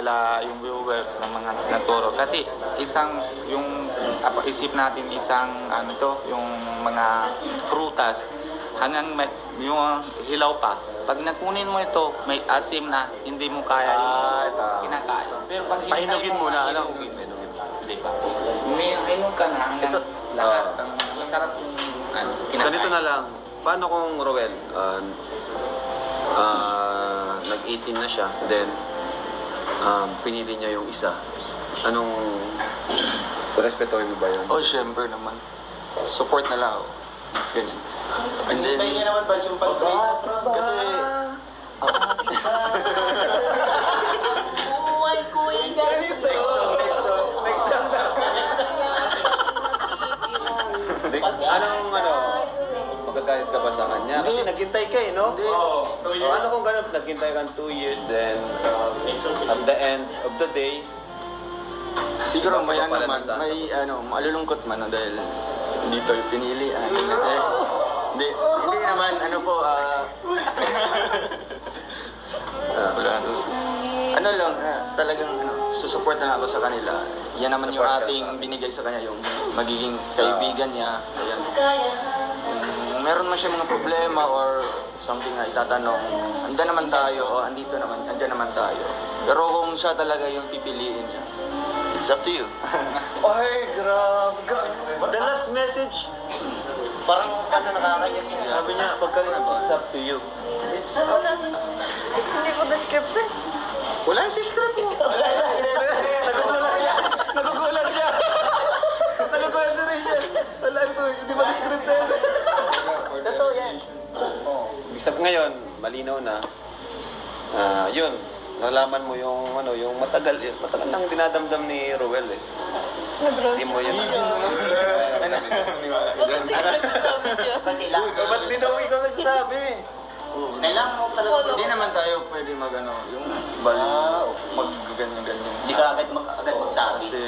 pala yung viewers ng mga sinaturo. Kasi yung isip natin ano to, yung mga prutas, hanggang yung hilaw pa. Pag nakunin mo ito, may asim na hindi mo kaya ito. kinakain. Pero pag Pahinugin mo na, ano? Di ba? May hinug ka na hanggang Ito, lahat. Masarap yung kinakain. Ganito na lang. Paano kung Roel, nag-18 na siya, then pinili niya yung isa. Anong respetuhin mo ba yun? Oh, syempre naman. Support na lang ako. Ganyan. And then, Hindi naman ba yung pag-break? kasi, Buhay ko ay ganito. Next song na. Magagalit ka ba sa kanya? Kasi naghintay ka eh, no? hindi. Ano kung gano'n, naghintay ka 2 years, then at the end of the day, Siguro may ano Pala man, nagsasakot. may malulungkot man dahil dito pinili. Hindi naman, ano po, wala na to. Ano lang, talagang susupport na ako sa kanila. Yan naman yung Support ka ating sa- binigay sa kanya, yung magiging kaibigan niya. Ayan. Kaya. Kung meron man siya mga problema or something na itatanong, andyan naman tayo, o andyan naman tayo. Pero kung siya talaga yung pipiliin niya, it's up to you. ay, grabe. The last message, Parang ano nakakaiyak siya. sabi niya, pagka it's up to you. Hindi ko descripted. Wala yung si script mo. Nagugulat siya. Nagugulat siya. Nagugulat si Rachel. Wala ito, hindi ba script na yun? Totoo yan. Ngayon, malinaw na. Yun, nalaman mo yung yung matagal nang dinadamdam ni Roel eh. Hindi mo yun. Bakit hindi ko nagsasabi dyan? Ba't di daw ikaw nagsasabi? Kailangan mo talaga. Hindi naman tayo pwede yung bali, mag-ganyan-ganyan. Hindi ka agad magsabi. Kasi,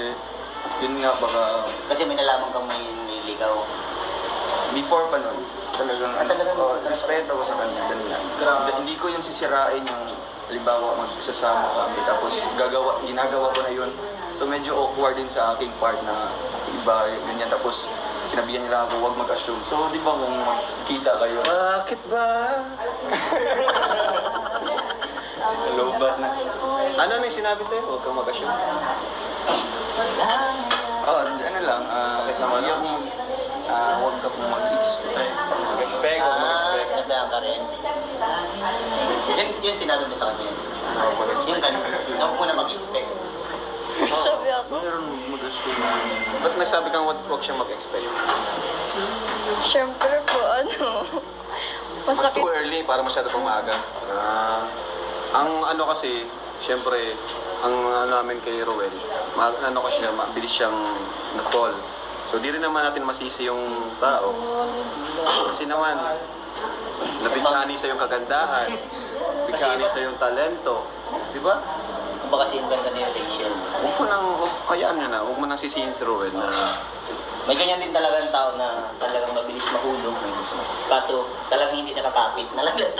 yun nga baka, Kasi may nalaman kang may ligaw. before pa nun, talagang, respeto ko sa kanya, ganyan. Hindi ko yung sisirain yung, halimbawa, magsasama kami, tapos ginagawa ko na yun. So medyo awkward din sa aking part na iba, ganyan. Tapos sinabihan nila ako, huwag mag-assume. So di ba kung magkita kayo, Bakit ba? lobat na. Ano na yung sinabi sa'yo? Huwag kang mag-assume. Ano lang, Sakit naman, yung, huwag ka pong mag-expect. Mag-expect o mag-expect. Sinabihan ka rin. Yun sinabi mo sa kanya. Yung ganun. Huwag mo na mag-expect. Sabi ako, Mayroon mag-assume. Ba't nagsabi kang huwag siyang mag-expect? syempre po, masakit. Too early, para masyado pang maaga. Ang ano kasi, syempre, ang namin kay Roel, mabilis siyang na-fall. So di rin naman natin masisi yung tao. Kasi naman, nabighani sa yung kagandahan, nabighani sa yung talento. Di ba? Baka kasi yung ganda ni Rachel. Hayaan nyo na, huwag mo nang sisihin si Roel na May ganyan din talaga ang tao na talagang mabilis mahulog. Kaso talagang hindi nakakapit. Nalaglag.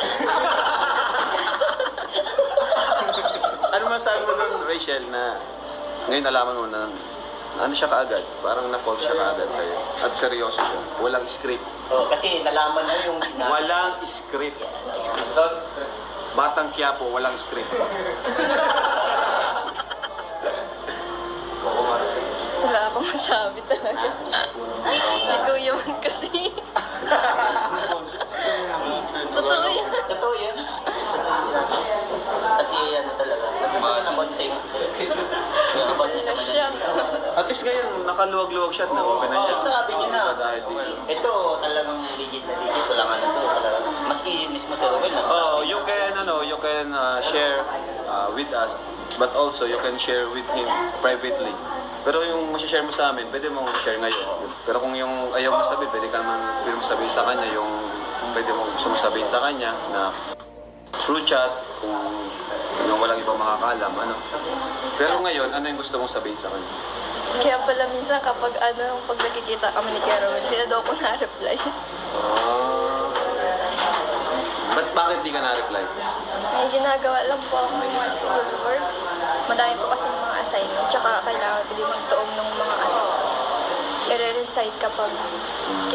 ano masabi mo doon, Rachel, na ngayon nalaman mo na ano siya kaagad, parang na-fall siya kaagad sa'yo. At seryoso siya. Walang script. Kasi nalaman mo yung sinabi. Walang script. Batang Quiapo, walang script. Wala akong masabi talaga. Si Kuya man kasi. Totoo yan. Totoo yan. Kasi ano talaga. Nabot sa iyo. Nabot niya sa Siya. kanya. At least ngayon, nakaluwag-luwag siya at na-open na niya. Sabi niya na. Dahil dito. Ito talagang legit na legit. Wala nga na ito. Talagang. Maski mismo sa Ruel. Oh, you can share with us, but also you can share with him privately. Pero yung share mo sa amin, pwede mong share ngayon. Pero kung yung ayaw mo sabihin, pwede mo sabihin sa kanya yung pwede mo gusto mo sabihin sa kanya na through chat, kung yung walang ibang makakalam, ano. Pero ngayon, ano yung gusto mong sabihin sa kanya? Kaya pala minsan kapag pag nakikita kami ni Kuya Rowan, hindi na daw ako na-reply. Ba't Bakit di ka na-reply? May ginagawa lang po ako ng mga school works. Madami po kasi mga assignment. Tsaka kailangan ko din magtuong ng mga i-recite kapag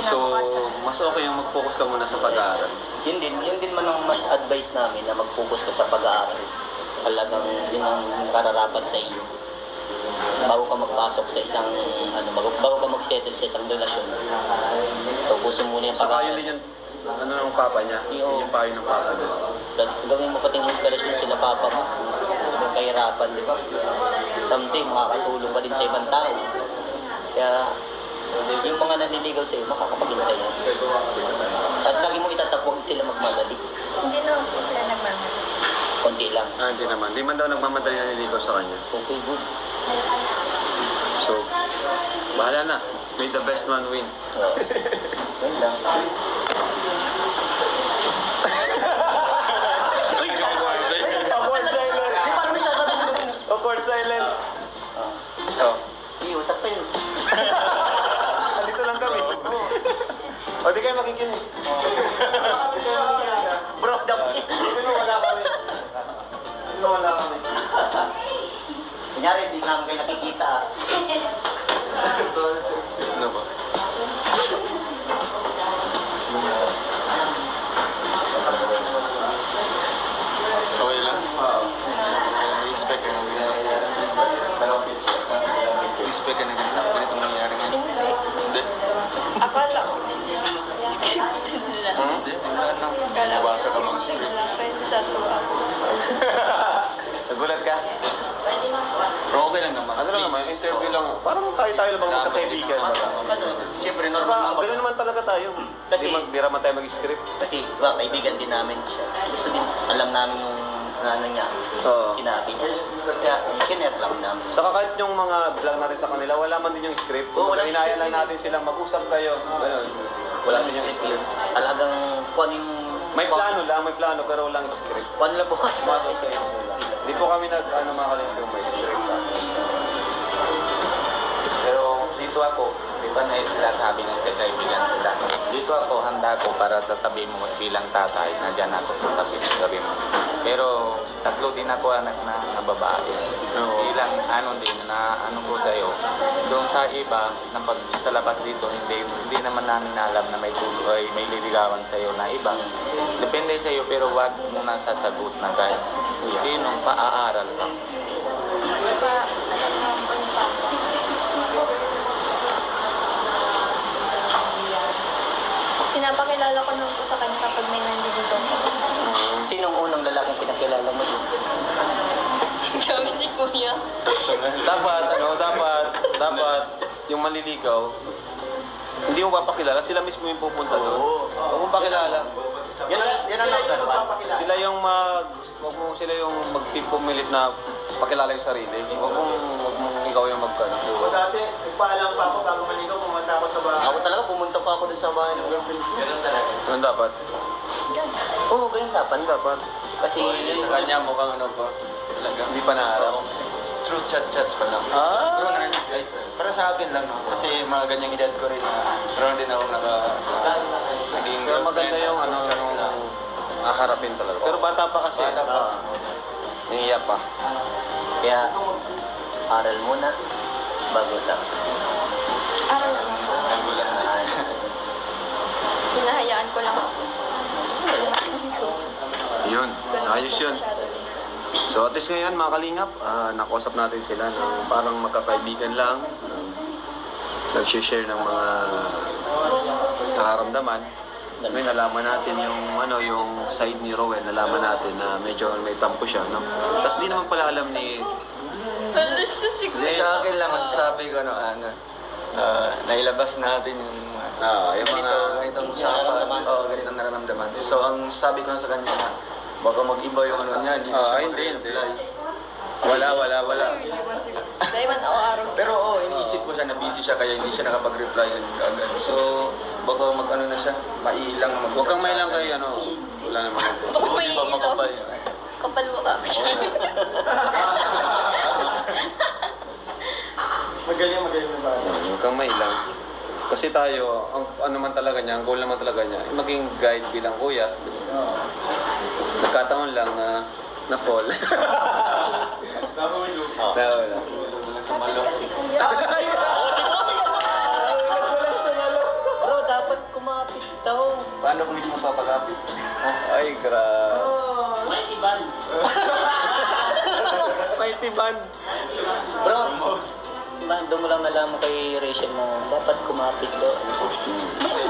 So, kinabukasan. mas okay yung mag-focus ka muna sa pag-aaral. Yun din man ang mas advice namin na mag-focus ka sa pag-aaral. Talagang yun ang kararapat sa iyo. Bago ka magpasok sa isang, bago ka mag-settle sa isang relasyon, focusin muna yung Saka yun pag-aaral. din yung ng papa niya. Yung payo ng papa niya. Gawin mo pating inspirasyon sila papa mo. Yung kahirapan, di ba? Someday, makakatulong ka din sa ibang tao. Kaya, yung mga nanliligaw sa'yo, makakapaghintay yan. At lagi mo itatapwag sila magmadali. Hindi naman po sila nagmamali. Konti lang. Hindi naman. Di man daw nagmamadali na nililigaw sa kanya. Okay, good. So, bahala na. May the best man win. Yun lang. Awkward silence. Oh. Iusap pa yun. Andito lang kami. O, di kayo makikinig. Bro, dapat. Wala kami. Kunyari, hindi namin kayo nakikita. Ano ba? Okay lang. Respect ka ng Respect ka ng ganitong nangyayari ngayon. Hindi. Hindi. Akala ko scripted lang. Hindi. Wala na. Akala ko Nabasa ka mga scripted script. lang. Kaya natatawa ako. Nagulat ka? Pero okay lang naman. Ano lang naman, interview lang. Parang tayo lang mga magkakaibigan. Siyempre, normal Diba, ganun naman talaga tayo. Kasi- Di naman tayo mag-script. Kasi, kaibigan din namin siya. Gusto din, alam namin yung ano niya. Oo. Sinabi niya. Kaya, kinare lang namin. Saka kahit yung mga vlog natin sa kanila, wala man din yung script. Oo, wala Inaya script. lang natin silang mag-usap kayo. Ganun. Wala din yung script. Talagang, kung ano yung... May plano pero walang script. Kung ano lang po kasi Pumasok sa isip. Hindi po kami mga kalingkong may script. Pero dito ako, di ba na sila sabi ng kaibigan sila. Dito ako, handa ko para tatabi mo bilang tatay. Nandiyan ako sa tabi mo. Pero tatlo din ako anak na babae. Oo. Bilang din na ko sa'yo. Doon sa iba, na pag sa labas dito, hindi naman namin alam na may tuloy, may liligawan sa'yo na iba. Depende sa'yo, pero wag mo na sasagot na guys. Sinong paaaral lang. Pa, alam naman po ni Papa. Pinapakilala ko nun po sa kanya kapag may nandito po. Sinong unang lalaking pinakilala mo dun? Sabi si Kuya. Dapat, yung manliligaw, hindi mo papakilala, sila mismo yung pupunta doon. Huwag mong pakilala. Yan ang nagkaroon. Huwag mo sila yung magpipumilit na pakilala yung sarili. Huwag mong ikaw yung magkano. Dati, nagpaalam pa ako bago maligaw, pumunta ako sa bahay. Ako talaga, pumunta pa ako dun sa bahay ng girlfriend. Ganun talaga. Ano dapat? Oo, ganun dapat. Ano dapat? Kasi, Sa kanya mukhang ano pa. Talaga. Hindi pa naharap. True chats pa lang. Ah! Pero ay, para sa akin lang, no? Kasi mga ganyang edad ko rin na meron din ako naging Pero maganda yung chats lang. haharapin talaga. Pero bata pa kasi. Bata pa. Nangiya pa. kaya, aral muna, bago lang. Araw naman po. Hinahayaan ko lang ako. Yun. Ayos yun. Masyado din. So at least ngayon mga kalingap, nakausap natin sila ng parang magkakaibigan lang. Nag-share ng mga nararamdaman. May nalaman natin yung side ni Rowell, nalaman natin na medyo may tampo siya. No? Tapos di naman pala alam ni... Lalo siya si Hindi, Kuya. sa akin lang, masasabi ko, nailabas natin yung yung mga... ganitong usapan. Ganitong nararamdaman. So, ang sabi ko na sa kanya na, baka mag-iba yung ano niya, hindi na siya hindi. mag-reply. Wala. Hindi man siguro. Dahil man ako araw. Pero iniisip ko siya na busy siya kaya hindi siya nakapag-reply agad. So, baka mag-ano na siya, mailang na mag-chat. Huwag kang may lang kay ano. Wala naman. Ito ko may ilaw. Kapal mo ka. Magaling na ba? Huwag kang may lang. Kasi tayo, ang ano man talaga niya, ang goal naman talaga niya, ay maging guide bilang kuya. Nagkataon lang na fall. Nawala. Sabi kasi kuya. Bro, dapat kumapit daw. Paano kung hindi mo papagapit? Ay, grabe. May iban. May tiban. Bro, doon mo lang nalaman kay Rachel na dapat kumapit daw.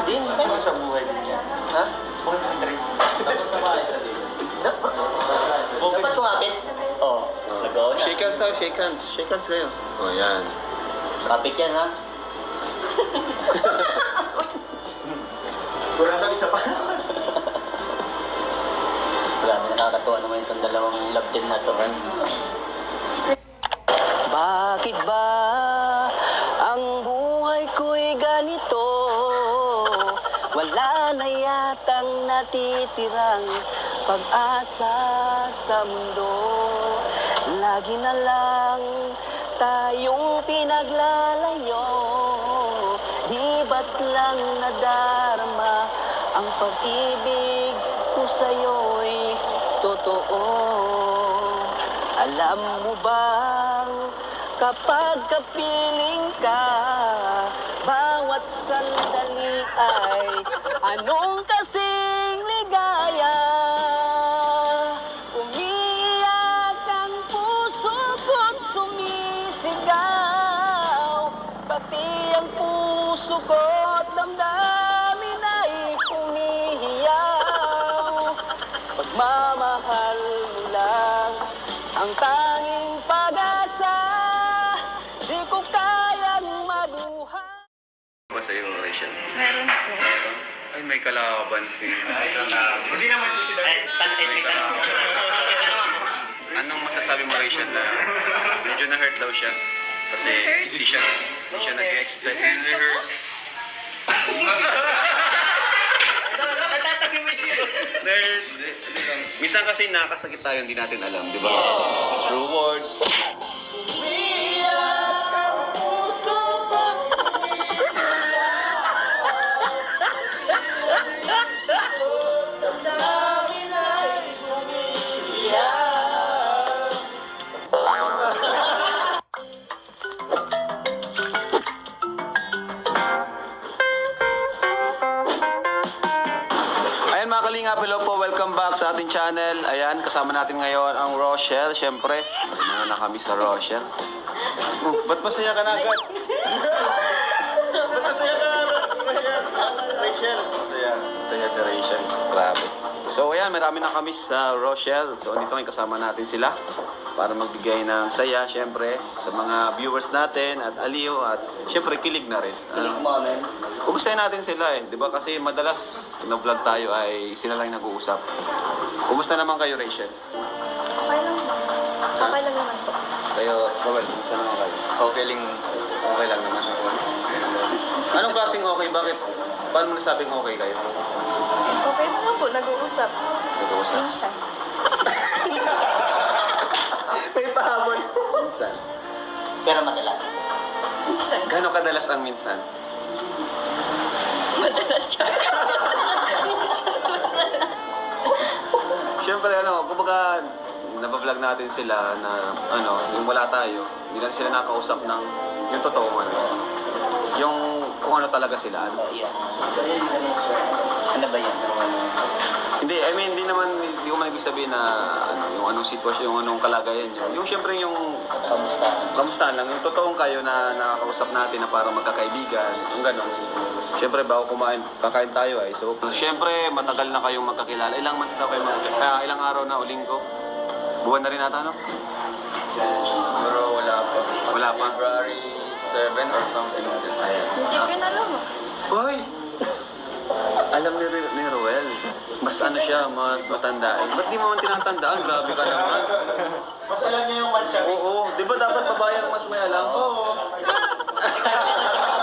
Din, Ano sa buhay niya? ha? Spoil mo yung Tapos na ba isa din? Dapat kumapit. Oo, nagawa na. Shake hands daw, shake hands. Shake hands kayo. Oh, yan. Kapit yan, ha? Kurang daw isa pa. Grabe, nakakatuwa naman itong dalawang love team na to. Bakit ba ang buhay ko'y ganito? Wala na yatang natitirang pag-asa sa mundo. Lagi na lang tayong pinaglalayo. Di ba't lang nadarama ang pag-ibig ko sa'yo'y totoo? Alam mo bang kapag kapiling ka, bawat sandali ay anong kasing ligaya? Umiiyak ang puso ko't sumisigaw, pati ang puso ko't damdamin ay humihiyaw. Pagmamahal mo lang ang tanging pag-asa, di ko kayang mabuhay. Ba sa'yo, Rachel? Meron po. Ay, may kalaban si... Hindi naman yung sila. Anong masasabi mo, Rachel, na medyo na-hurt daw siya? Kasi hindi siya nag-expect. Na-hurt. Minsan kasi nakakasakit tayo, hindi natin alam, di ba? True words. Ayan mga kalingap, hello po, welcome back sa ating channel. Ayan, kasama natin ngayon ang Rochelle, syempre. Ay, na kami sa Rochelle. Oh, ba't masaya ka na agad? Ba't masaya ka na agad? Rachel. Masaya si Rachel. Grabe. So ayan, marami na kami sa Rochelle. So andito ngayon kasama natin sila para magbigay ng saya, syempre, sa mga viewers natin at aliw at syempre kilig na rin. Kumustahin natin sila eh, di ba? Kasi madalas na-vlog tayo ay sila lang nag-uusap. Kumusta naman kayo, Rachel? Okay lang po. Okay lang naman po. Kayo, Robert, kumusta naman kayo? Okay lang naman. Anong klaseng okay? Bakit? Paano mo nasabing okay kayo? Okay naman po, nag-uusap. Nag-uusap? Minsan. May pahabol. Minsan. Pero madalas. Minsan. Gano'ng kadalas ang minsan? Madalas siya. Minsan madalas. Siyempre, kumbaga, nabablog natin sila na, yung wala tayo, hindi natin sila nakausap ng yung totoo man. Yung kung ano talaga sila. Yeah. Ano ba yan? Hindi, I mean, hindi ko man ibig sabihin na yung anong sitwasyon, yung anong kalagayan nyo. Yung siyempre yung kamusta lang, yung totoong kayo na nakakausap natin na parang magkakaibigan, yung gano'n. Siyempre, bago kakain tayo ay. So, siyempre, matagal na kayong magkakilala. Ilang months na kayo ilang araw na o linggo? Buwan na rin ata, no? Pero wala pa. Wala pa. February 7 or something like that. Ayan. Hindi ko na alam. Hoy! Alam ni Roel, mas siya, mas matanda. Ba't di mo man tinatandaan? Grabe ka naman. Mas alam niya yung mansa. Oo, di ba dapat babae ang mas may alam? Oo.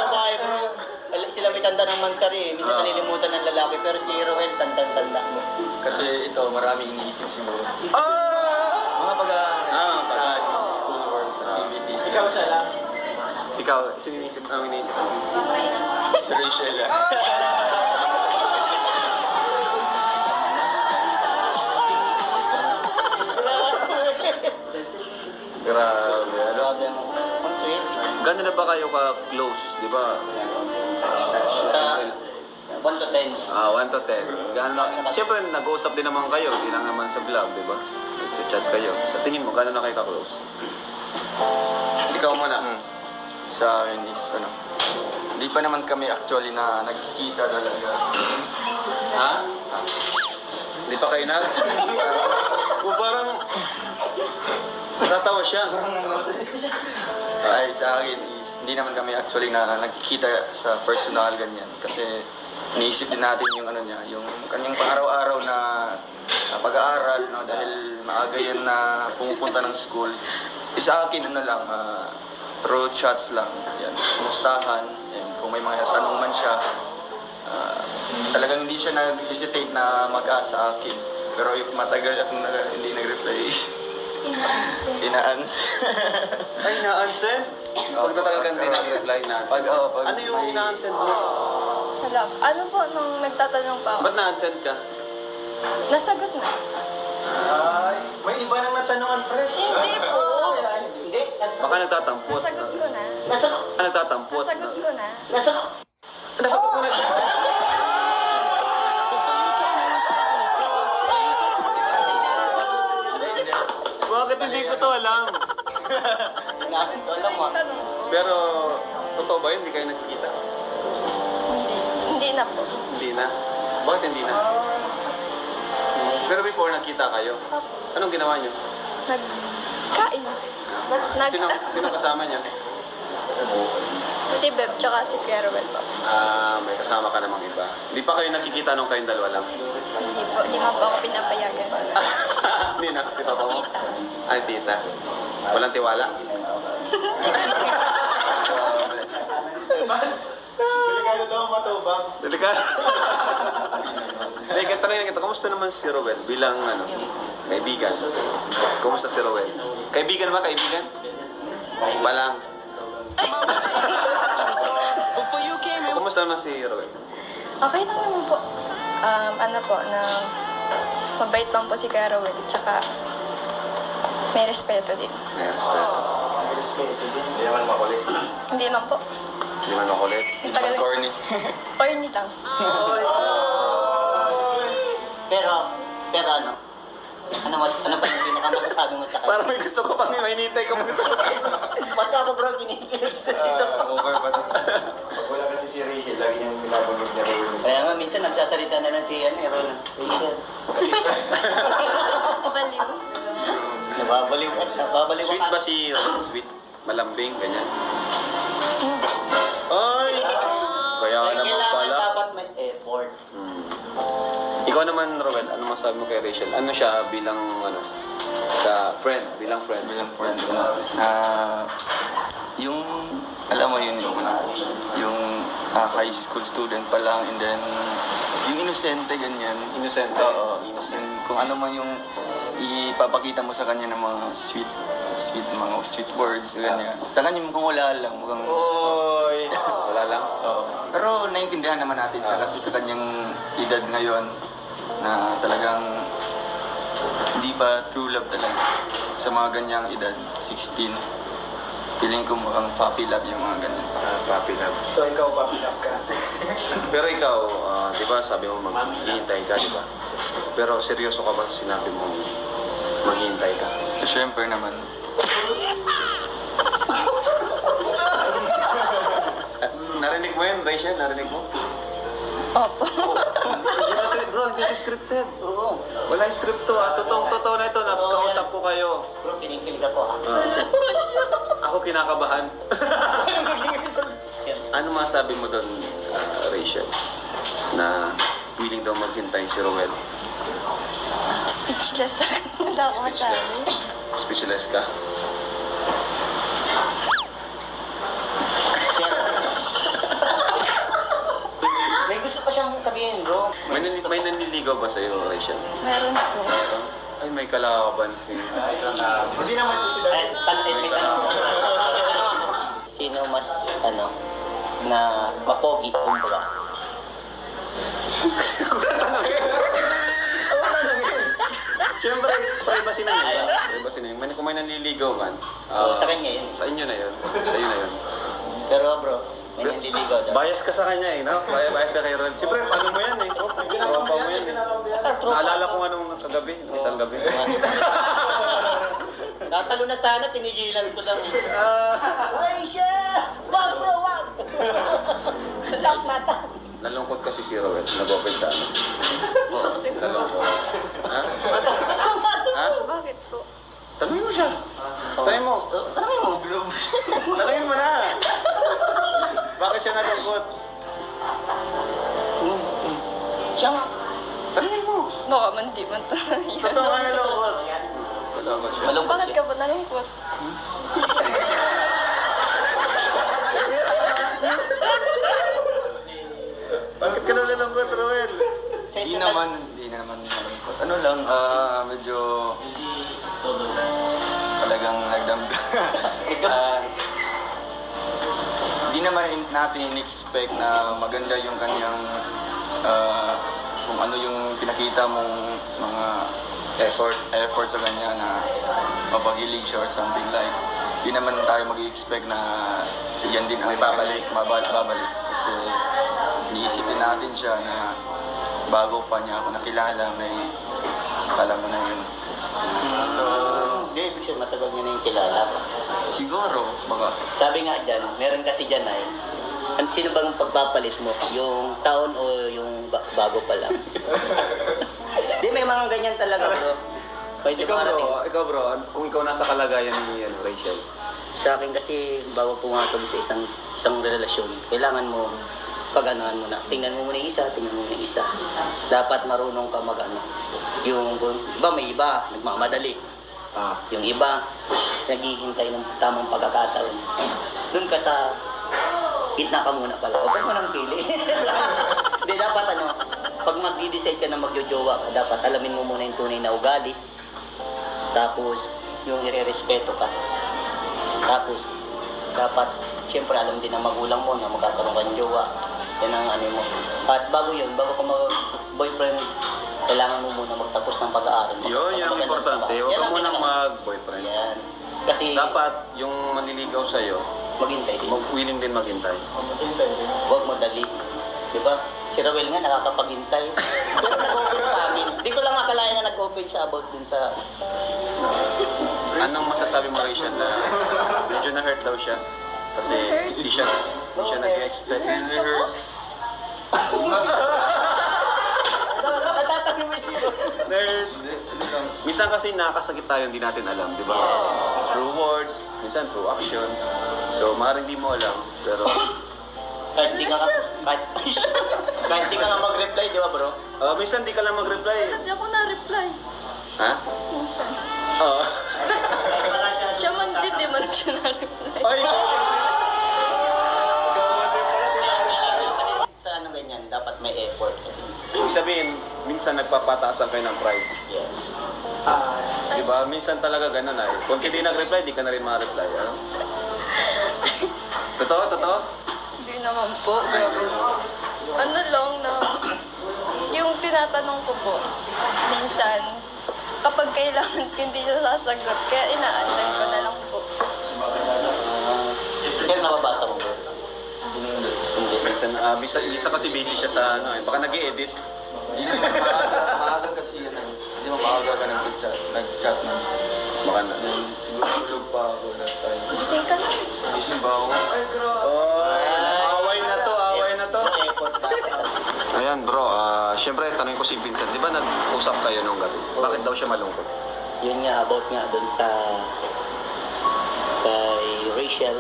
Babae, bro. Sila may tanda ng mansari eh. Minsan nalilimutan ng lalaki. Pero si Roel, tanda-tanda mo. Kasi ito, maraming iniisip siguro. Ah! Mga pag-studies, schoolworks, activities. Ikaw siya lang. Ikaw, sino iniisip? Anong iniisip mo? Si Rachel. Grabe, ano? Grabe ang sweet. Gano'n na ba kayo ka-close, di ba? Sa 1 to 10. 1 to 10. Gano'n na, siyempre nag-uusap din naman kayo, hindi lang naman sa vlog, di ba? Nag-chat kayo. Sa tingin mo, gano'n na kayo ka-close? Ikaw muna. Sa akin is hindi pa naman kami actually na nagkikita talaga. Ha? Hindi pa kayo na? O parang natatawa siya. Ay, sa akin is hindi naman kami actually na nagkikita sa personal ganyan. Kasi iniisip din natin yung niya, yung kanyang pang-araw-araw na pag-aaral, no? Dahil maaga yan na pumupunta ng school. Sa akin, through chats lang, yan, kumustahan, yan, kung may mga tanong man siya, talagang hindi siya nag-hesitate na mag-ask sa akin. Pero if matagal akong hindi nag-reply, ina-answer. Ay, na-unsend? Pag natagal ka hindi nag-reply, na-unsend. Pag Ano yung may- na-unsend mo? Wala. Ano po, nung nagtatanong pa ako, Ba't na-unsend ka? nasagot na. Ay, may iba nang natanungan, pre. Hindi po. Hindi. Baka nagtatampot. Nasagot ko na. Baka nagtatampot. Nasagot ko na. Nasagot mo na siya. Bakit hindi ko to alam? Natin to alam mo. Tanong ko. Pero, totoo ba yun? Hindi kayo nakikita? Hindi. Hindi na po. Hindi na. Bakit hindi na? Pero before nakita kayo, anong ginawa niyo? Nagkain. Sino kasama niyo? Si Beb, tsaka si Pierrewell po. May kasama ka namang iba. Hindi pa kayo nakikita nung kayong dalawa lang? Hindi po. Hindi mo po ako pinapayagan. Hindi na. Si Papa mo? Tita. Ay, tita. Walang tiwala. Mas, delikado daw ang matubang. Dali ka. Hindi, katanungin kita, kamusta naman si Rowel bilang kaibigan? Kamusta si Rowel? Kaibigan ba? Kaibigan? Walang. Kamusta naman si Rowel? Okay lang naman po. Ano po, na mabait lang po si Kuya Rowel. Tsaka may respeto din. May respeto. Hindi naman makulit. Hindi naman po. Hindi man makulit. Tagal. Corny. Corny lang. Pero ano? Ano pa yung pinakamasasabi mo sa kanya? Parang may gusto ko pang may hinihintay ko. Ba't ako bro kinikilig sa dito? Over pa to. Pag wala kasi si Rachel, lagi niyang binabanggit niya rin. Kaya nga, minsan nagsasalita na lang si Roland. Rachel. Baliw. Nababaliw Sweet ba si Rowel? Sweet? Malambing, ganyan? Ay! Kaya naman Kailangan pala. dapat may effort. Ikaw naman, Rowel, ano masabi mo kay Rachel? Ano siya bilang, friend? Bilang friend? Bilang friend. Yung, alam mo yun, yung high school student pa lang, and then, yung inosente, ganyan. Inosente? Oo. Kung ano man yung ipapakita mo sa kanya ng mga sweet words, ganyan. Sa kanya mukhang wala lang, mukhang... Oy! Wala lang? Oo. Pero naiintindihan naman natin siya kasi sa kanyang edad ngayon na talagang hindi pa true love talaga. Sa mga ganyang edad, 16, feeling ko mukhang puppy love yung mga ganyan. Puppy love. So, ikaw ba pinap ka? Pero ikaw, di ba sabi mo maghihintay ka, di ba? Pero seryoso ka ba sa sinabi mo maghihintay ka? So, syempre naman, Narinig mo yun, Rachel? Narinig mo? Opo. Bro, hindi ito scripted. Oo. Wala yung script to. Totoo na ito. Nakausap ko kayo. Bro, kinikilig ako ha. Ako kinakabahan. Ano masabi mo doon, Rachel? Na willing daw maghintay si Rowel? Speechless. Wala akong masabi. Speechless ka? May gusto pa siyang sabihin, bro. May nanliligaw ba sa'yo, Rachel? Meron po. Ay, may kalaban si... Hindi naman ito sila. May tanong. sino mas, na mapogi, kumbaga. Siyempre, privacy na yun. Privacy na yun. Kung may nanliligaw man, Sa kanya yun. sa inyo na yun. Sa iyo na yun. Pero bro, may nanliligaw daw. Bias ka sa kanya eh, no? Bias ka kay Ron. Siyempre, paano mo yan eh? Tropa mo yan eh. Naalala ko anong kagabi, isang gabi. Tatalo na sana, pinigilan ko lang. Aisha! Wag bro, wag! Lock nata. Nalungkot kasi si Rowell. Nag-open sa ano. Nalungkot. Ha? Ha? Bakit po? Tanungin mo siya. Tanungin mo. Tanungin mo na. Bakit siya nalungkot? Siya nga. Tanungin mo. Baka man di man tayo. Totoo ka nalungkot. Nalungkot siya. Malungkot Bakit siya. ka ba nalungkot? Bakit ka na nalungkot, Rowell? Hindi na naman malungkot. Ano lang, medyo talagang nagdamdam. Di naman natin in-expect na maganda yung kanyang kung ano yung pinakita mong mga effort sa kanya na mapagilig siya or something like. Di naman tayo mag-expect na yan din ang babalik. Kasi iniisipin natin siya na bago pa niya ako nakilala, may alam mo na yun. So, Hindi, ibig sabihin, matagal niya na yung kilala. siguro, baka Sabi nga dyan, meron kasi dyan ay, sino bang pagpapalit mo? Yung taon o yung bago pa lang? Di, may mga ganyan talaga bro. Pwede marating. Ikaw bro, kung ikaw nasa kalagayan ni Rachel, Sa akin kasi, bago pumatol sa isang relasyon, kailangan mo pag-anuhan mo na. Tingnan mo muna yung isa, tingnan mo muna yung isa. Dapat marunong ka mag-ano. Yung iba, may iba, nagmamadali. Yung iba, naghihintay ng tamang pagkakataon. Doon ka sa gitna ka muna pala. Huwag mo nang pili. Hindi, dapat pag mag-decide ka na magjojowa ka, dapat alamin mo muna yung tunay na ugali. Tapos, yung irerespeto ka. Tapos, dapat, siyempre, alam din ng magulang mo na magkakaroon ka ng jowa. Yan ang mo. At bago yun, bago ka mag-boyfriend, kailangan mo muna magtapos ng pag-aaral mo. yun ang importante. Huwag ka munang mag-boyfriend. Yan. Kasi, Dapat yung manliligaw sa'yo, maghintay din. willing din maghintay. Huwag madali. Di ba? Si Rowell nga nakakapaghintay. Pero nag-open sa amin. Di ko lang akalain na nag-open siya about dun sa... Anong masasabi mo, Rachel, na medyo na-hurt daw siya? Kasi hindi siya nag-expect. Natatabi mo siya. Nerd. Minsan kasi nakakasakit tayo, hindi natin alam, di ba? Through words, minsan through actions. So, maaaring di mo alam, pero Kahit di ka nga mag-reply, di ba bro? minsan di ka lang mag-reply. Hindi ako na-reply. Ha? Minsan. Oo. Siya man di man siya na-reply. Ay! Sa ganyan, dapat may effort. Ibig sabihin, minsan nagpapataasan kayo ng pride. Yes. Di ba? Minsan talaga ganun ay. Kung hindi nag-reply, di ka na rin ma-reply. Ano? Totoo? Hindi naman po, grabe. Ano lang na, yung tinatanong ko po, minsan, kapag kailangan ko hindi siya sasagot, kaya ina-answer ko na lang po. Kaya nababasa mo bro? Hindi. Minsan kasi busy siya sa ano, baka nag-i-edit. hindi naman maaga kasi yan. Hindi naman maaga ka nag-chat na. Baka na. Siguro tulog pa ako that time. Gising ka na. Gising ba ako? Ay, grabe. Away na to. Effort ba? Ayan bro, syempre tanongin ko si Vincent, di ba nag-usap kayo nung gabi? Bakit daw siya malungkot? Yun nga, about nga dun sa kay Rachel.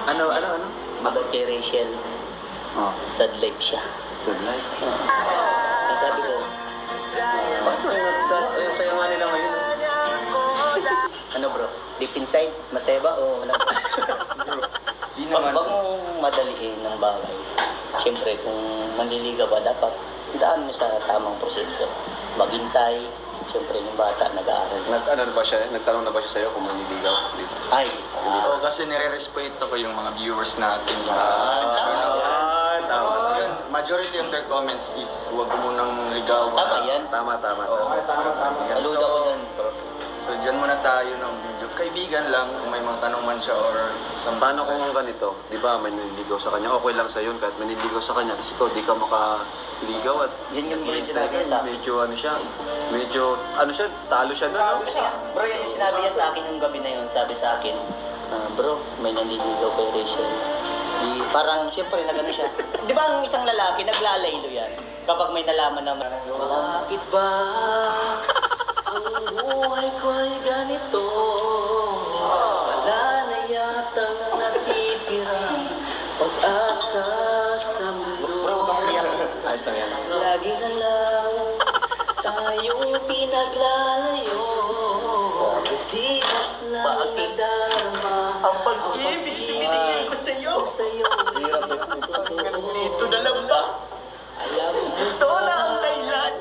Ano? About kay Rachel, Oh, sad life siya. sad life. Ang sabi ko, Bakit saya nga nila ngayon? ano bro, deep inside, masaya ba o wala? Di naman. Wag mong madaliin ng bagay. Siyempre, kung manliligaw ka, dapat daan mo sa tamang proseso. Maghintay, Siyempre yung bata nag-aaral. Ano na ba siya? Nagtanong na ba siya sa'yo kung maniligaw? Dito. Ay, Oo, kasi nire-respeto ko yung mga viewers natin. Tama. Yun, majority of their comments is huwag mo munang ligaw. tama yan. Tama. Saludo ko dyan. So dyan muna tayo ng video. Kaibigan lang kung may mga tanong man siya or sa Paano kung ganito? Di ba may naniligaw sa kanya? Okay lang sa yun kahit may naniligaw sa kanya. Kasi ikaw di ka makaligaw at Yun yung sinabi niya sa akin. medyo talo siya doon. No? Kasi bro, yan yung sinabi niya sa akin yung gabi na yun. Sabi sa akin, bro, may naniligaw kay Rachel. Parang siyempre nagano siya. Di ba ang isang lalaki naglalaylo yan? Kapag may nalaman naman. Bakit ba ang buhay ko ay ganito? Wala na yata natitira pag-asa sa mundo. Bro, kamakiyak. Ayos lang yan. Lagi na lang tayong pinaglalayo. Di lang nadarama ang pag-ibig binigay ko sa'yo. Ganito na lang ba? Alam mo ito na ang dahilan.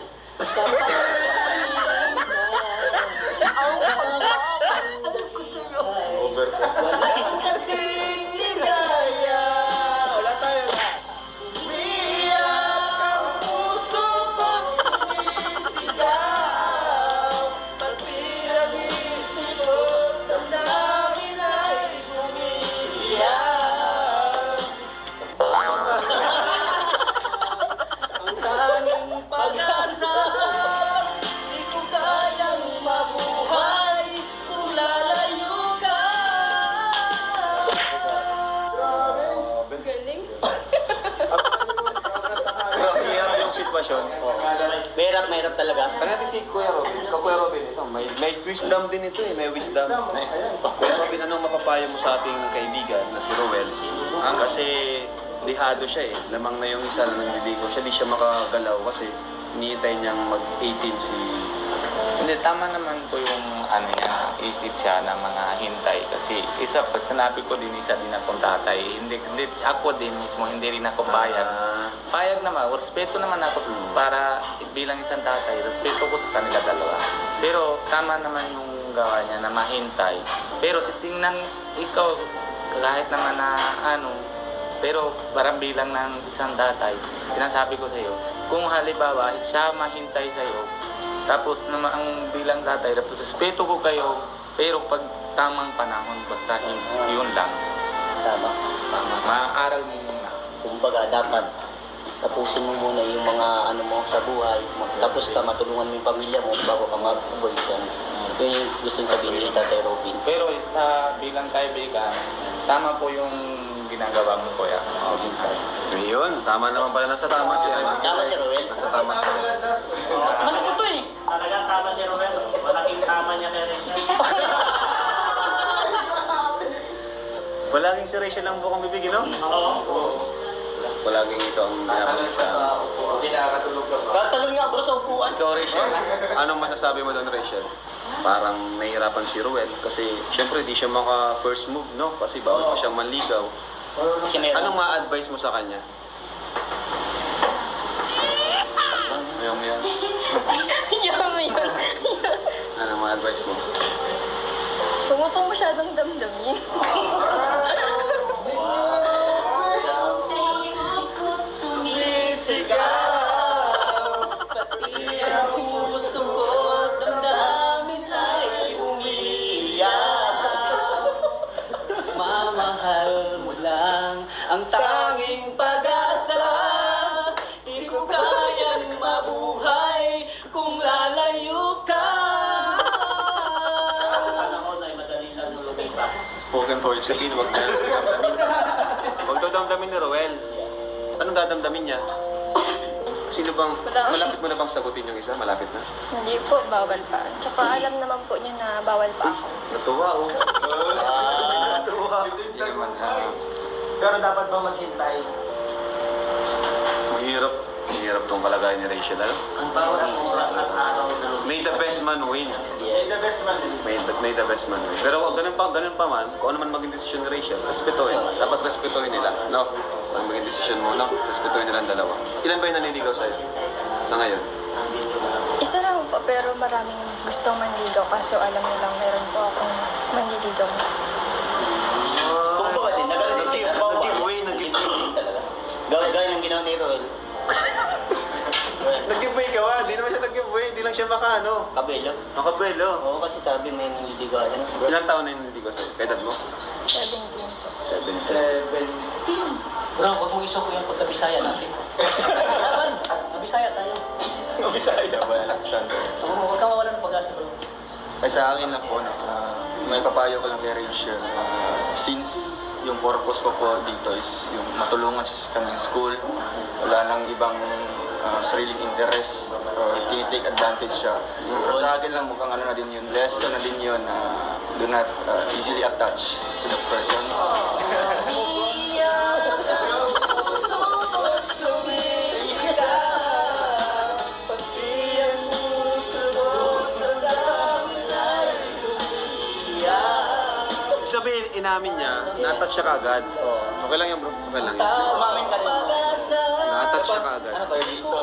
Wala kasing ligaya. Wala tayo. Umiyak ang puso ko't sumisigaw. Pati ang isip ko't damdamin ay umiiyak. Ang tanging pag-asa, di ko kayang mabuhay kung lalayo ka. Galing. Pero hirap yung sitwasyon. Mahirap talaga. Kaya natin si Kuya Robin. Kuya Robin, ito, may wisdom din ito eh. May wisdom. Kuya Robin, anong mapapayo mo sa ating kaibigan na si Roel? Kasi dihado siya eh. Lamang na yung isa na nandidigo siya. Di siya makagalaw kasi niintay niyang mag-18 si... Hindi, tama naman po yung ano niya, isip siya ng mga hintay. Kasi isa, pag sinabi ko din, isa din akong tatay. Hindi, ako din mismo, hindi rin ako payag. Payag naman, respeto naman ako para bilang isang tatay, respeto ko sa kanila dalawa. Pero tama naman yung gawa niya na mahintay. Pero titingnan ikaw, kahit naman na ano, pero parang bilang ng isang tatay, sinasabi ko sa iyo, kung halimbawa siya mahintay sa iyo, tapos naman ang bilang tatay, respeto ko kayo, pero pag tamang panahon, basta yun lang. Tama. Maaral mo muna. Kumbaga, dapat tapusin mo muna yung mga ano mo sa buhay. Tapos ka matulungan mo yung pamilya mo bago ka mag-boyfriend. Yun yung gusto sabihin ni Tatay Robin. Pero sa bilang kaibigan, tama po yung ginagawa mo, kuya. Ayun, tama naman pala. Nasa tama si Tama si Roel. Nasa tama si Ano ko to eh? Talagang tama si Romel. Malaking tama niya kay Rachel. Palaging si Rachel ang bukang bibig, no? Oo. Palaging ito ang napalit sa... Tatalon nga bro sa upuan. Ikaw, Rachel, anong masasabi mo doon, Rachel? Parang nahihirapan si Ruel kasi syempre di siya maka first move, no? Kasi bawal pa siyang manligaw. Kasi meron. Anong ma-advise mo sa kanya? Ayaw mo yan? Yan. Anong ma-advise mo? Huwag mo pang masyadong damdamin. Sumisigaw, pati ang puso ko, damdamin ay umiiyak. Mamahal mo lang ang tanging pag-asa, di ko kayang mabuhay kung lalayo ka. Panahon ay madali lang lumipas. Spoken for sabihin, wag na damdamin. Wag daw damdamin ni Ruel. Anong dadamdamin niya? Sino bang, Wala. malapit mo na bang sagutin yung isa? Malapit na? Hindi po, bawal pa. Tsaka alam naman po niya na bawal pa ako. Natuwa, oh. Natuwa. Hindi naman, Pero dapat ba maghintay? Mahirap. Mahirap tong kalagayan ni Rachel, ano? Ang bawat oras at araw na lumipas. May the best man win. May the best man. May the best man win. Pero ganun pa man, kung ano man maging desisyon ni Rachel, respetuhin. Dapat respetuhin nila. No? Pag maging desisyon mo, no? Respetuhin nila ang dalawa. Ilan ba yung naniligaw sa'yo? Sa ngayon? Isa lang po, pero maraming gustong manligaw kaso alam nilang meron po akong manliligaw. Kung ba din, nag-giveaway talaga. Gaya ng ginawa ni Roel. Nag-giveaway ka ba? Hindi naman siya nag-giveaway. Hindi lang siya makaano. Kabelo. Makabelo. Oo, kasi sabi may nililigaw. Ilang taon na yung hindi ko sa'yo? Kay dad mo? 17 po. 7. Bro, huwag mo isok yung pagkabisaya natin. Laban! Kabisaya tayo. Bisaya ba, Alexander? Oo, huwag kang mawala ng pag-asa, bro. Ay sa akin lang po, may papayo ko lang kay Rachel. Since yung purpose ko po dito is yung matulungan sa kanyang school, wala nang ibang sariling interest or tinitake advantage siya. Pero sa akin lang mukhang ano na din yun, lesson na din yun na do not easily attach to the person. Sabihin, inamin niya, na-touch siya kagad. Okay lang yan, bro. Okay lang yan. Umamin ka rin. Na-touch siya kagad. Ano tayo dito?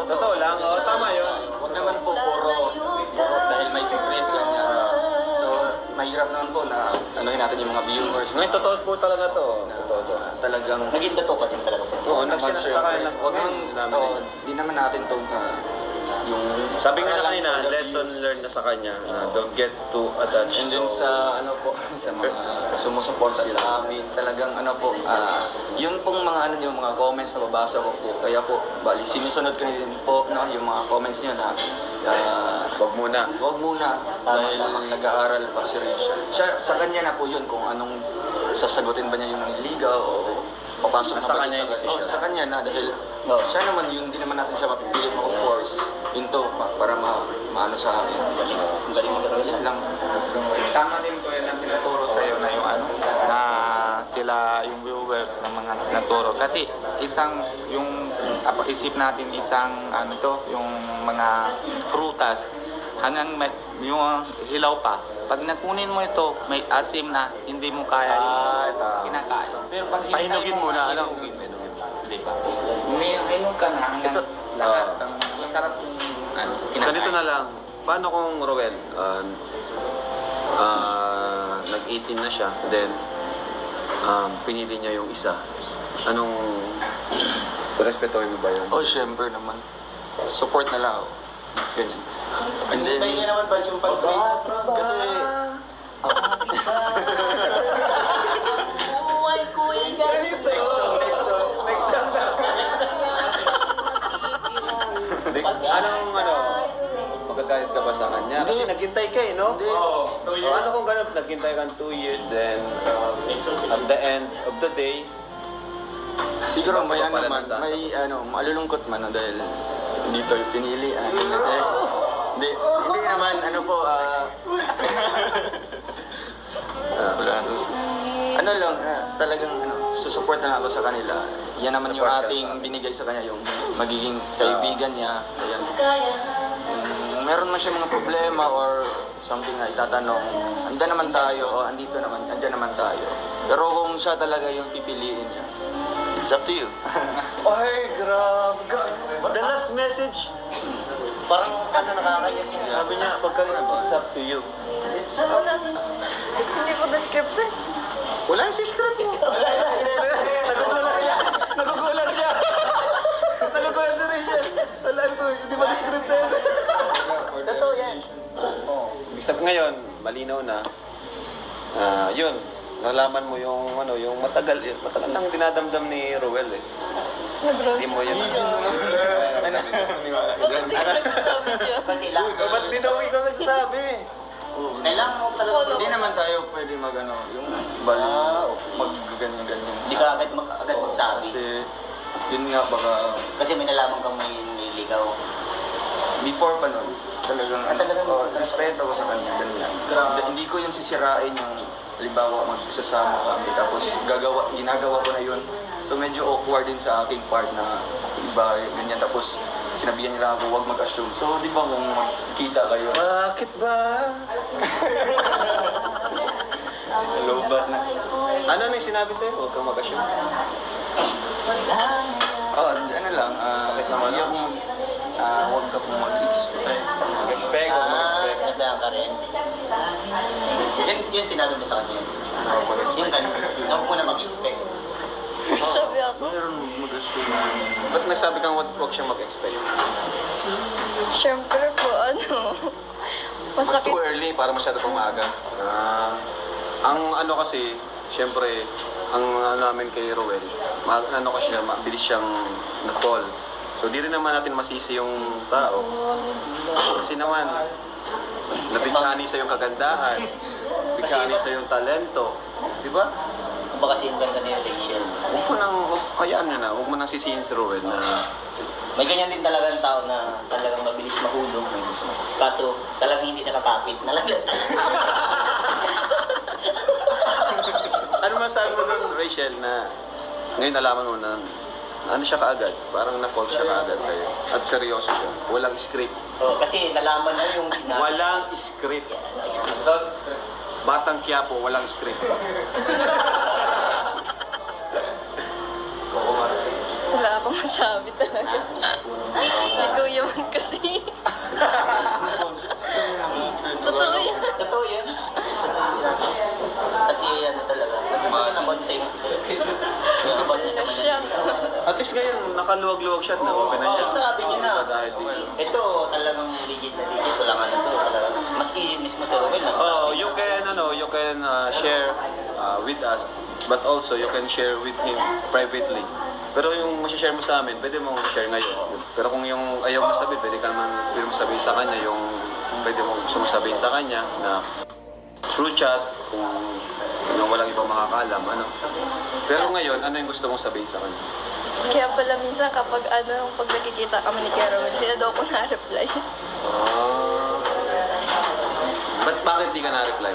Totoo lang, oo, tama yun. Huwag naman po puro dahil may script ganyan. So, mahirap naman po na anuhin natin yung mga viewers. Ngayon, totoo po talaga to. Totoo to. Talagang Naging totoo ka din talaga. Oo, naman nagsasakayan lang. Huwag naman, namin. di naman natin to yung... Sabi nga para lang kanina, for the lesson views. learned na sa kanya, don't get too attached. And then sa ano po, sa mga sumusuporta sa amin, talagang ano po, yun pong mga ano yung mga comments na babasa ko po. Kaya po, bali sinusunod ko din po no, yung mga comments niyo na Huwag muna. huwag muna dahil nag-aaral pa si Rachel. Siya, sa kanya na po yun kung anong sasagutin ba niya yung niligaw o papasok Nasa na ba kanya siya yun kasi sa siya. sa kanya na dahil Oo. siya naman yun, hindi naman natin siya mapipilit ma-force into para maano sa akin. Galing sa Roel. Yun lang. Tama din ko yan ang tinuturo sa'yo na yung ano, na sila yung viewers ng mga tinuturo. Kasi isang, yung isip natin isang ano to, yung mga prutas, hanggang yung hilaw pa. Pag nakunin mo ito, may asim na, hindi mo kaya yung kinakain. Pero pag Pahinugin hinintay mo, muna, ano? hinugin. Di ba? Hinog ka na hanggang Ito, lahat ng masarap yung ano, kinakain. Ganito na lang. Paano kung Roel, nag-18 na siya, then pinili niya yung isa. Anong respetuhin mo ba yun? Oh, syempre naman. Support na lang ako. Ganyan. And then, Hintayin niya naman ba yung pag-break? kasi, Buhay ko'y ganito. Next song na. Anong magagalit ka ba sa kanya? Kasi naghintay ka no? hindi. Oo, 2 years. Ano kung ganun, naghintay ka 2 years, then at the end of the day, Siguro may ano Pala man, ng sasa. may ano, malulungkot man no, dahil dito yung pinili. Hindi naman, ano po, wala. Ano lang, talagang susupport na ako sa kanila. Yan naman yung Support ka. ating binigay sa kanya, yung magiging kaibigan niya. Ayan. Meron man siya mga problema or something na itatanong, andyan naman tayo, o andito naman, andyan naman tayo. Pero kung siya talaga yung pipiliin niya, it's up to you. ay, grabe. The last message, Parang ano nakakayak siya. sabi niya, pagka it's up to you. Hindi po na-scripted. Wala yung si script mo. Nagugulat siya. Nagugulat siya. Nagugulat si Rachel. Wala ito, hindi ba script na yun? Totoo yan. Except ngayon, malinaw na. Yun, nalaman mo yung yung matagal nang dinadamdam ni Roel eh. Nag-rose. Hindi mo yun. Konti lang. Ba't di daw ikaw nagsasabi? Kailangan mo talaga. Hindi naman tayo pwede mag-ano, yung bali, mag-ganyan-ganyan. Hindi ka agad magsabi. Kasi, yun nga baka, Kasi may nalaman kang may nililigaw. before pa nun, talagang, Talagang- respeto ko sa kanya, ganyan. Hindi ko yung sisirain yung, halimbawa, magsasama kami, tapos ginagawa ko na yun. So medyo awkward din sa aking part na iba, ganyan. Tapos sinabihan nila ako, huwag mag-assume. So di ba kung magkita kayo, Bakit ba? lobat na. Ano na yung sinabi sa'yo? Huwag kang mag-assume. Oh, ano lang, Sakit naman, hindi ako huwag ka pong mag-expect. mag-expect, huwag mag-expect. Sinabihan ka rin. Yun sinabi mo sa kanya. Huwag mag-expect. Yung ganun. Huwag mo na mag-expect. Sabi ako, Meron mag-assume. Ba't nagsabi kang huwag siya mag-expect? syempre po, Mas masakit. too early, para masyado pang maaga. Ang ano kasi, syempre, ang ano namin kay Rowel, ano ko siya, mabilis siyang na-fall. So di rin naman natin masisi yung tao. Kasi naman, nabighani sa yung kagandahan, bighani sa yung talento. Di ba? Baka kasi yung ganda ni Rachel. Huwag mo nang, hayaan mo na, huwag mo nang sisihin si Rowel na May ganyan din talaga ang tao na talagang mabilis mahulog. Kaso talagang hindi nakakapit. Nalagat. ano masabi mo doon, Rachel, na ngayon nalaman mo na ano siya kaagad, parang na-fall siya kaagad sa'yo. At seryoso siya. Walang script. Oh, kasi nalaman na yung sinabi. Walang script. Batang Quiapo, walang script. Wala akong masabi talaga. Si Kuya man kasi. Totoo yan. Totoo yan. Kasi ano talaga. Nagpapanaman sa iyo. Nagpapanaman niya sa Siya. manila. At least ngayon, nakaluwag-luwag siya. Na-open na niya. Sabi niya na. Dahil dito. Ito talagang legit na legit. Wala nga na to. Talagang, maski mismo sa Rowel lang. Oh, you can share with us, but also you can share with him privately. Pero yung share mo sa amin, pwede mong share ngayon. Pero kung yung ayaw mo sabihin, pwede mo sabihin sa kanya yung pwede mong gusto mo sabihin sa kanya na through chat, kung yung walang ibang makakalam, ano. Pero ngayon, ano yung gusto mong sabihin sa kanya? Kaya pala minsan kapag pag nakikita kami ni Kuya Rowan, hindi na daw ako na-reply. Bakit di ka na-reply?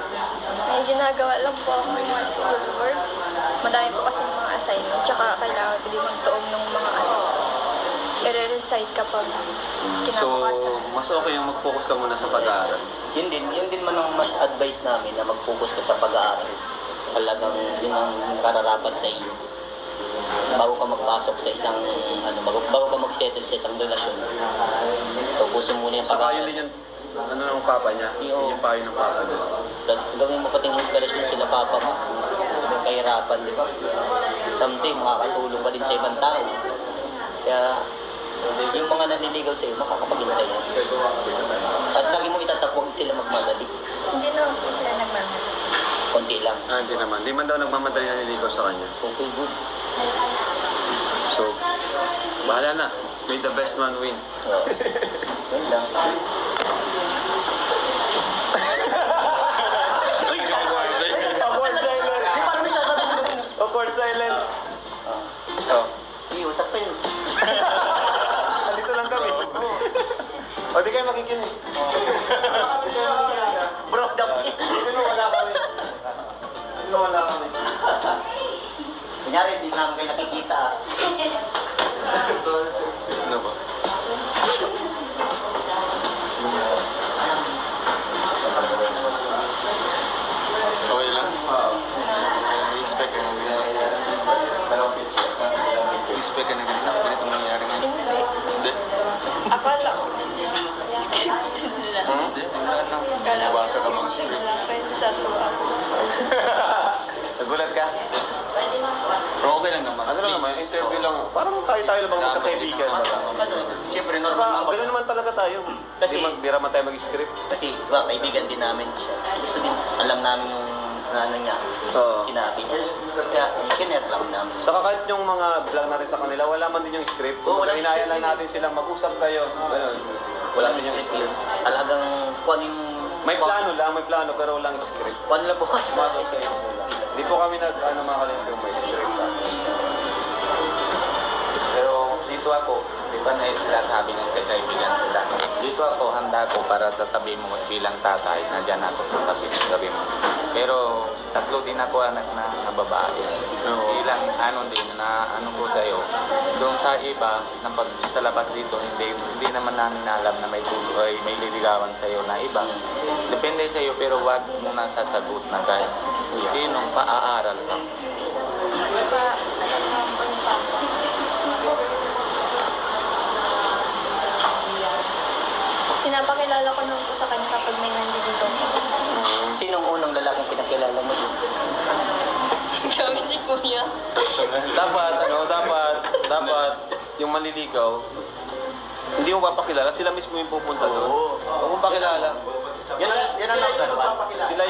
May ginagawa lang po ako ng mga school works. Madami po kasi mga assignment. Tsaka kailangan ko din magtuong ng mga i-recite kapag So, kinabukasan. mas okay yung mag-focus ka muna sa pag-aaral. Yun din man ang mas advice namin na mag-focus ka sa pag-aaral. Talagang yun ang kararapan sa iyo. Bago ka magpasok sa isang, bago ka mag-settle sa isang relasyon. Focusin muna yung Saka yun pag-aaral. din yung ng papa niya, yung payo ng papa niya. Gawin mo pating inspirasyon sila papa mo. Yung kahirapan, di ba? Someday, makakatulong ka din sa ibang tao. Kaya, yung mga naniligaw sa iyo, makakapaghintay yan. At lagi mo itatapwag sila magmadali. Hindi naman po sila nagmamahal. Konti lang. Hindi naman. Hindi man daw nagmamadali na niligaw sa kanya. Okay, good. So, bahala na. May the best man win. So, yun lang. Awkward silence. Oh. Iusap pa yun. Andito lang kami. O, di kayo makikinig. Bro, Wala kami. Wala kami. kunyari, hindi namin kayo nakikita. Ano ba? Okay lang. Expect ka na expect ka na ganito mangyayari ngayon. Hindi. Hindi. Akala ko kasi scripted lang. Hindi. Wala lang. Akala ko Basa ka mga scripted script. lang. Kaya natatawa ako. Nagulat ka? Pero okay lang naman. Ano lang naman, interview lang. Parang tayo lang mga magkakaibigan. Siyempre, Diba, normal. ganun naman talaga tayo. Kasi- Di raman tayo mag-script. Kasi, kaibigan din namin siya. Gusto din, alam namin yung ano niya, Oo. sinabi niya. Kaya, kinare lang namin. Saka kahit yung mga vlog natin sa kanila, wala man din yung script. Oo, walang Hinaya script lang yun. natin silang mag-usap kayo. Ganun. Wala din yung script. Talagang, kung ano yung... May plano lang, may plano, pero walang script. Kung ano lang po kasi sa Pumasok sa isip nila. Hindi po kami mga kalendong may script. Pero dito ako, di ba na sinasabi ng kaibigan nila, dito ako, handa ko para tatabi mo bilang tatay, nandyan ako sa tabi mo. Pero tatlo din ako anak na babae. Bilang din na ko sa'yo, doon sa iba, na pag sa labas dito, hindi naman namin alam na may may liligawan sa'yo na iba. Depende sa'yo, pero wag mo na sasagot na kahit sinong paaaral ka. Diba, alam nga po ni Papa. Pinapakilala ko naman po sa kanya kapag may nandito po. Sinong unang lalaking pinakilala mo dun? Sabi si Kuya. Dapat, yung manliligaw, hindi mo papakilala, sila mismo yung pupunta doon. Huwag mong pakilala. Yan ang nagkakaroon. Sila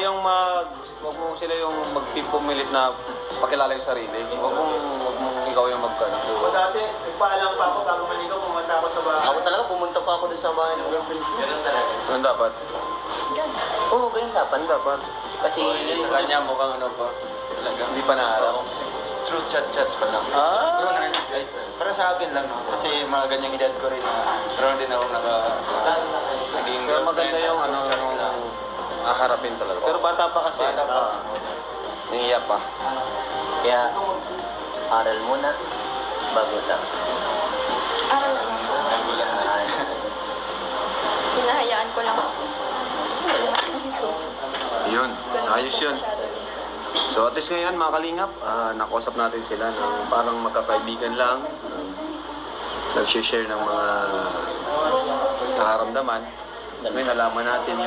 yung magpipumilit na pakilala yung sarili. Huwag mong ikaw yung magkano. O dati, nagpaalam pa ako bago maligaw, pumunta ako sa bahay. Ako talaga, pumunta pa ako dun sa bahay ng girlfriend ko. Ano dapat? Oo, ganyan dapat. Ano dapat? Kasi, Sa kanya mukhang ano pa. Talaga. Hindi pa naharap. True chats pa lang. Siguro ay, para sa akin lang, no? Kasi mga ganyang edad ko rin na meron din ako naging Pero maganda yung chats lang. harapin talaga. Pero bata pa kasi. Bata pa. Nangiyak pa. kaya, aral muna, bago ta. Aral lang po. Hinahayaan ko lang ako. Yun. Ayos yun. So at least ngayon mga kalingap, nakausap natin sila ng parang magkakaibigan lang. Nag-share ng mga nararamdaman. Ngayon nalaman natin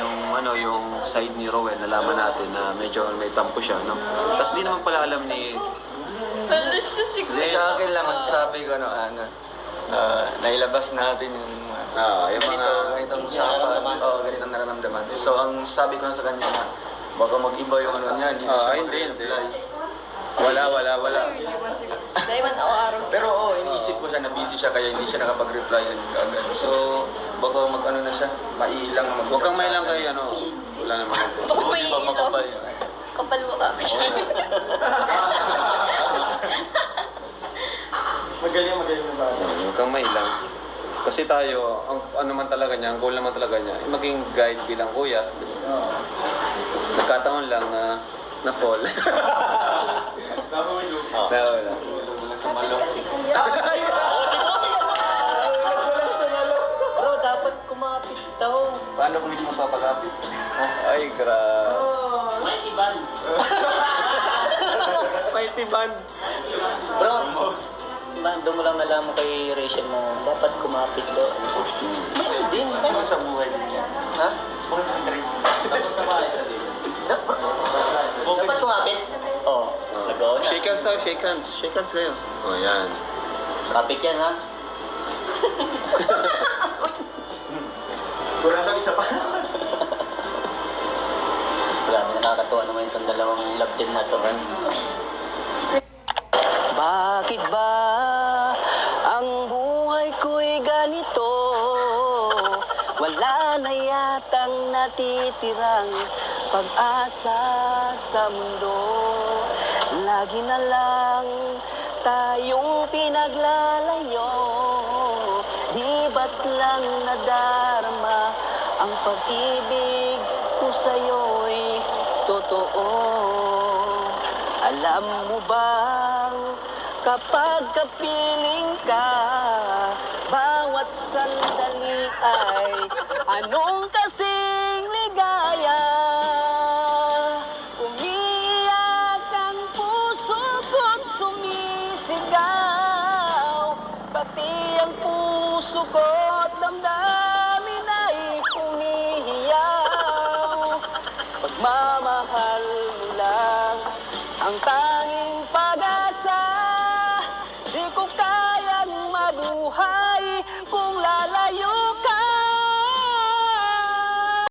yung side ni Rowell, nalaman natin na medyo may tampo siya, no? Tapos di naman pala alam ni... Lalo siya siguro. Hindi, sa akin lang masasabi ko, nailabas natin yung ganitong usapan. Ganitong nararamdaman. So, ang sabi ko na sa kanya na, baka mag-iba yung ano niya, hindi na siya hindi. mag-reply. Wala. Hindi man siguro. Dahil man ako araw. Pero iniisip ko siya na busy siya kaya hindi siya nakapag-reply agad. So, baka mag-ano na siya, mailang mag Huwag kang mailang kay wala naman. Ito ko may ilaw. Kapal mo ka. Magaling na ba? Huwag kang mailang. Kasi tayo, ang ano man talaga niya, ang goal naman talaga niya, maging guide bilang kuya. Nagkataon lang na-fall. Nahulog. Wala. Kasi kuya. Bro, dapat kumapit daw. Paano kung hindi mo papakapit? Ay, grabe. May iban. May tiban. Bro, doon mo lang nalaman kay Rachel na dapat kumapit daw. Din, Ano sa buhay niya? ha? Small country. Tapos na ba isa din? Dapat kumapit? Oo. Nag-o na. Shake hands daw, shake hands. Shake hands kayo. Oh, yan. Kapit yan, ha? Kurang lang isa pa. Wala, nakakatuwa naman itong dalawang love team na to. Bakit ba ang buhay ko'y ganito? Wala na yatang natitirang pag-asa sa mundo. Lagi na lang tayong pinaglalayo. Di ba't lang nadarama ang pag-ibig ko sa'yo'y totoo? Alam mo bang kapag kapiling ka, bawat sandali ay anong kasing ligaya? Umiiyak ang puso ko't sumisigaw, pati ang puso ko't damdamin ay umihiyaw. Pagmamahal mo lang ang